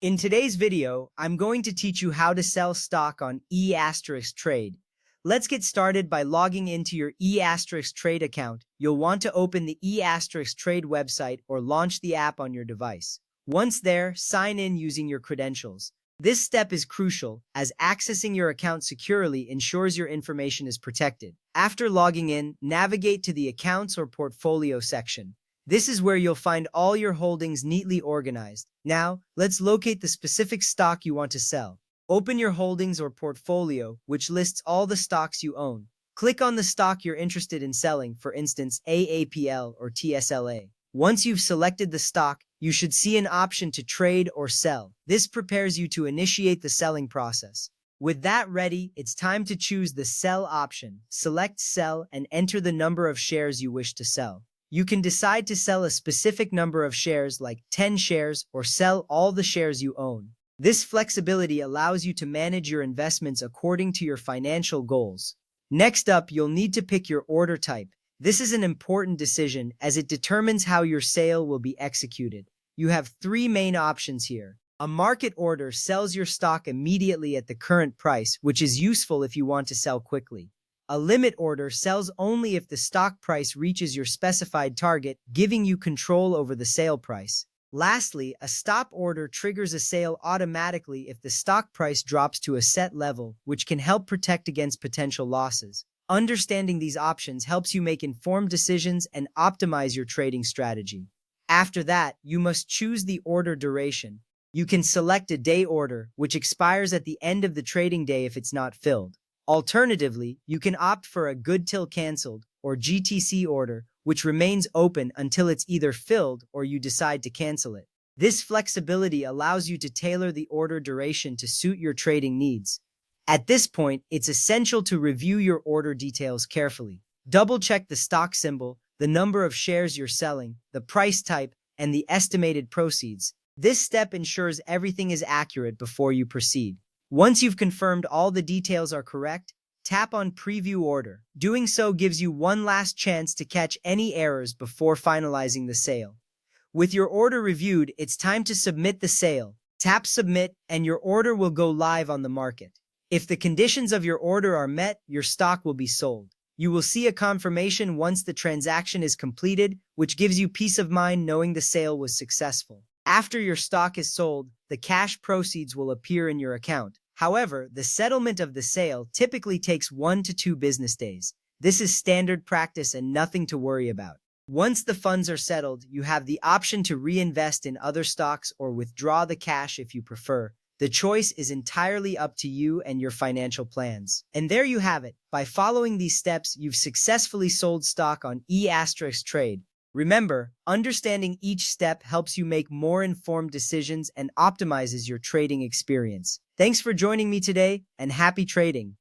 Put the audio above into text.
In today's video, I'm going to teach you how to sell stock on E*Trade. Let's get started by logging into your E*Trade account. You'll want to open the E*Trade website or launch the app on your device. Once there, sign in using your credentials. This step is crucial, as accessing your account securely ensures your information is protected. After logging in, navigate to the Accounts or Portfolio section. This is where you'll find all your holdings neatly organized. Now, let's locate the specific stock you want to sell. Open your holdings or portfolio, which lists all the stocks you own. Click on the stock you're interested in selling, for instance, AAPL or TSLA. Once you've selected the stock, you should see an option to trade or sell. This prepares you to initiate the selling process. With that ready, it's time to choose the sell option. Select sell and enter the number of shares you wish to sell. You can decide to sell a specific number of shares, like 10 shares, or sell all the shares you own. This flexibility allows you to manage your investments according to your financial goals. Next up, you'll need to pick your order type. This is an important decision as it determines how your sale will be executed. You have three main options here. A market order sells your stock immediately at the current price, which is useful if you want to sell quickly. A limit order sells only if the stock price reaches your specified target, giving you control over the sale price. Lastly, a stop order triggers a sale automatically if the stock price drops to a set level, which can help protect against potential losses. Understanding these options helps you make informed decisions and optimize your trading strategy. After that, you must choose the order duration. You can select a day order, which expires at the end of the trading day if it's not filled. Alternatively, you can opt for a good till canceled or GTC order, which remains open until it's either filled or you decide to cancel it. This flexibility allows you to tailor the order duration to suit your trading needs. At this point, it's essential to review your order details carefully. Double-check the stock symbol, the number of shares you're selling, the price type, and the estimated proceeds. This step ensures everything is accurate before you proceed. Once you've confirmed all the details are correct, tap on Preview Order. Doing so gives you one last chance to catch any errors before finalizing the sale. With your order reviewed, it's time to submit the sale. Tap Submit, and your order will go live on the market. If the conditions of your order are met, your stock will be sold. You will see a confirmation once the transaction is completed, which gives you peace of mind knowing the sale was successful. After your stock is sold, the cash proceeds will appear in your account. However, the settlement of the sale typically takes 1 to 2 business days. This is standard practice and nothing to worry about. Once the funds are settled, you have the option to reinvest in other stocks or withdraw the cash if you prefer. The choice is entirely up to you and your financial plans. And there you have it. By following these steps, you've successfully sold stock on E*Trade. Remember, understanding each step helps you make more informed decisions and optimizes your trading experience. Thanks for joining me today, and happy trading!